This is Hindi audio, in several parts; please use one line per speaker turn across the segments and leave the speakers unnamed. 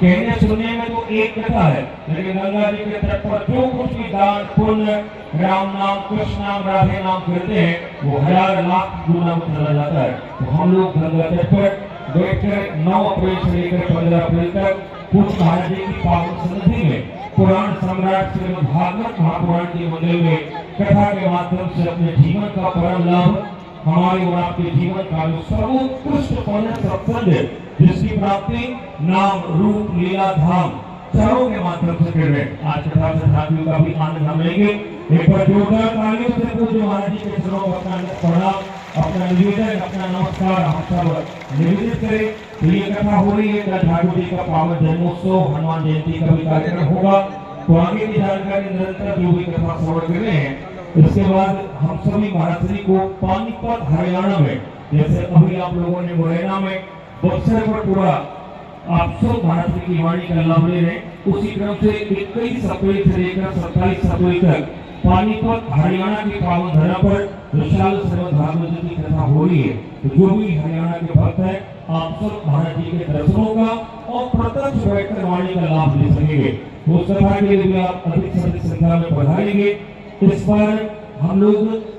कहने सुनने में तो एक कथा है, लेकिन गंगा जी के तट पर जो कुछ भी दान पुण्य राम नाम कृष्ण नाम राधे नाम करते हैं वो हजार लाख गुना में चला जाता है। तो हम लोग गंगा तट पर बैठकर 9 अप्रैल से लेकर 15 अप्रैल तक पूज्य महाराज जी की पावन सन्निधि में पुराण सम्राट श्रीमद् भागवत महापुराण के मंदिर में कथा के माध्यम से अपने जीवन का परम लाभ हमारे और आपके जीवन का सर्वोत्कृष्ट पौने सत्संग जिसकी प्राप्ति नाम रूप लीला धाम चारों के माध्यम से कर रहे। आज कथा से साथियों का भी आनंद हम लेंगे। एक बार जोरदार तालियों से पूज्य महाराज जी के चरणों में अपना प्रणाम, अपना निवेदन, अपना नमस्कार हम सब निवेदित करें। तो ये कथा हो रही है, ठाकुर जी का पावन जन्मोत्सव, हनुमान जयंती का भी कार्यक्रम होगा। तो आगे की जानकारी निरंतर जो भी कथा श्रवण कर रहे हैं। इसके बाद हम सभी महाराज श्री को पानीपत हरियाणा में, जैसे अभी आप लोगों ने मुरैना में बक्सर पर पूरा आप सब महाराज जी की वाणी का लाभ ले रहे हैं, उसी क्रम से 21 अप्रैल से लेकर 27 अप्रैल तक पानीपत हरियाणा की पावन धरा पर विशाल श्रीमद् भागवत जी की कथा हो रही है। तो जो भी हरियाणा के भक्त है आप सब महाराज जी के दर्शनों का और प्रत्यक्ष बैठकर वाणी का लाभ ले सकेंगे। उस कथा के लिए भी आप अधिक से अधिक संख्या में पधारेंगे। इस बार हम लोग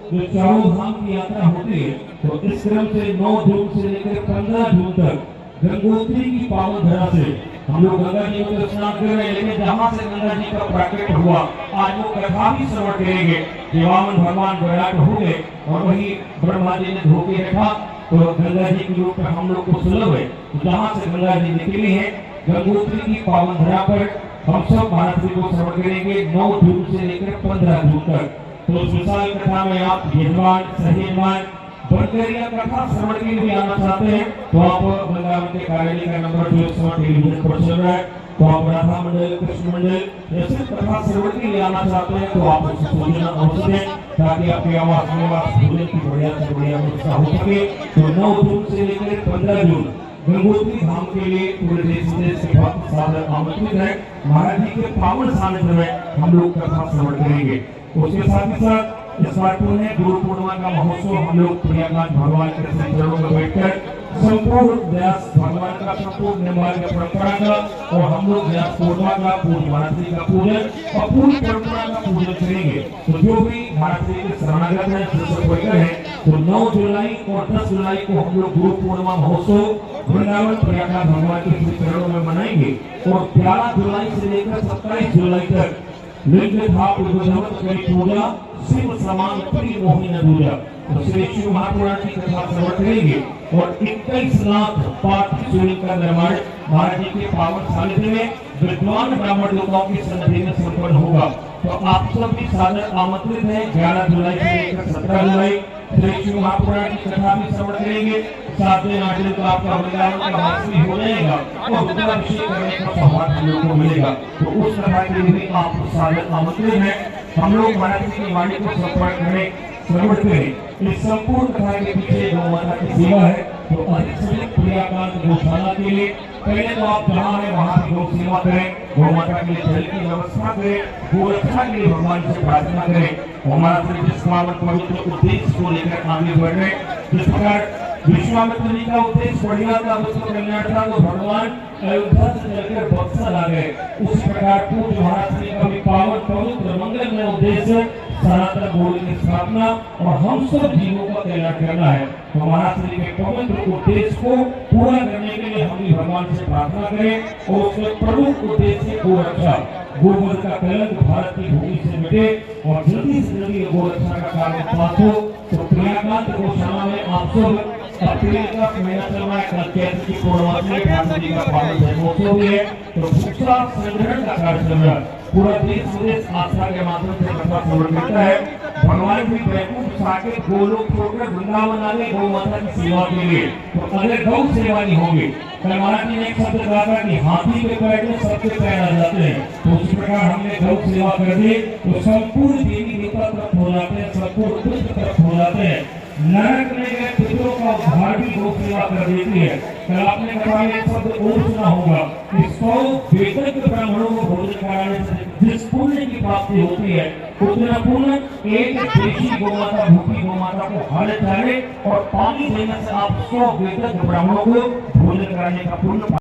जो चारों धाम की यात्रा होती है, तो इस क्रम से 9 जून से लेकर 15 जून तक गंगोत्री की पावन धरा से हम लोग गंगा जी को स्नान कर रहे हैं। लेकिन जहाँ से गंगा जी का प्राकट्य हुआ आज वो कथा भी श्रवण करेंगे। देवामन भगवान विराट हो गए और वही ब्रह्मा जी ने धोके रखा, तो गंगा जी के रूप में हम लोग को सुलभ है। जहाँ से गंगा जी निकली है गंगोत्री की पावन धरा पर हम सब महाराज जी को श्रवण करेंगे 9 जून से लेकर 15 जून तक। तो उस विशाल कथा में आप यजमान सहयजमान बनकर यह कथा श्रवण के लिए आना चाहते हैं तो आप वृंदावन के कार्यालय का नंबर जो इस समय टेलीविजन पर चल रहा है, तो आप राधा मंडल कृष्ण मंडल ऐसे कथा श्रवण के लिए आना चाहते हैं तो आप उससे सूचना अवश्य दें ताकि आपके आवास में भोजन की बढ़िया से बढ़िया व्यवस्था हो सके। तो 9 जून से लेकर 15 जून गंगोत्री धाम के लिए पूरे देश विदेश के भक्त सादर आमंत्रित है। महाराज जी के पावन सानिध्य में हम लोग कथा श्रवण करेंगे। उसके साथ ही साथ इस बार पुण्य गुरु पूर्णिमा का महोत्सव हम लोग प्रयागराज भगवान के चरणों में बैठकर संपूर्ण व्यास भगवान का संपूर्ण निर्माण का परंपरा का और हम लोग व्यास पूर्णिमा का पूज्य महाराज जी का पूजन और पूरी परंपरा का पूजन करेंगे। तो जो भी महाराज जी के शरणागत है बैठकर है तो 9 जुलाई और 10 जुलाई को हम लोग गुरु पूर्णिमा महोत्सव वृंदावन प्रयागराज भगवान के चरणों में मनाएंगे और 11 जुलाई से लेकर 27 जुलाई तक लिंग धाप की पूजा शिव समान प्रिय मोहिनी पूजा तो श्री शिव महापुराण की कथा श्रवण करेंगे और 21 लाख पाठ शिवलिंग का निर्माण महाराज जी के पावन सानिध्य में विद्वान ब्राह्मण लोगों की सन्निधि में संपन्न होगा। तो आप सब भी सादर आमंत्रित हैं। 11 जुलाई से लेकर 17 जुलाई श्री शिव महापुराण की कथा भी श्रवण करेंगे। 7 दिन 8 दिन का आपका वृंदावन का वास भी हो जाएगा और रुद्राभिषेक करने का सौभाग्य हम लोग को मिलेगा। तो उस कथा के लिए भी आप सादर आमंत्रित हैं। हम लोग महाराज जी की वाणी को श्रवण करें। इस संपूर्ण कथा के पीछे गौ माता की सेवा है। तो अधिक से अधिक प्रियाकांत गौशाला के लिए पहले तो आप जहाँ है वहाँ की गौ सेवा करें, गौ माता के लिए जल की व्यवस्था करें, गौ रक्षा के लिए भगवान से प्रार्थना करें। हमारा जिस पवित्र उद्देश्य को लेकर आगे बढ़ रहे, जिस प्रकार विश्वामित्र जी का उद्देश्य बढ़िया था, उसको कल्याण था, तो भगवान अयोध्या से चलकर बक्सर आ गए। उसी प्रकार पूज्य महाराज जी का भी पावन पवित्र मंगलमय उद्देश्य सनातन गौड़ की स्थापना और हम सब जीवों का कल्याण करना है। तो महाराज जी के पवित्र उद्देश्य को पूरा करने के लिए हम भी भगवान से प्रार्थना करें और उसके प्रमुख उद्देश्य गौ रक्षा, गोवध का कलंक भारत की भूमि से मिटे और जल्दी से जल्दी गौ रक्षा का कार्य पास हो। तो प्रयागराज गौशाला में आप सब अप्रैल का महीना चल रहा है, कल चैत्र की पूर्णिमा में ठाकुर जी का पावन जन्मोत्सव भी है। तो भूसा संग्रहण का कार्य चल रहा है। पूरा देश विदेश आस्था के माध्यम से कथा श्रवण करता है। भगवान भी बैकुंठ साकेत गोलोक छोड़कर वृंदावन आ गए गौ माता की सेवा के लिए। तो अगर गौ सेवा नहीं होगी, कल महाराज जी ने एक शब्द कहा था कि हाथी पे बैठने सबके पैर आ जाते हैं। तो उसी प्रकार हमने गौ सेवा कर दी तो संपूर्ण देवी देवता तृप्त हो जाते हैं, संपूर्ण पुत्र तृप्त हो जाते हैं। नरक में गए पितरों का उद्धार भी गौ सेवा कर देती है। कल आपने कहा एक शब्द और सुना होगा कि 100 वेतन ब्राह्मणों को भोजन कराने से जिस पुण्य की प्राप्ति होती है उतना पुण्य एक देशी गौमाता भूखी गौमाता को हाल चाहे और पानी देने से आप 100 वेतन ब्राह्मणों को भोजन कराने का पुण्य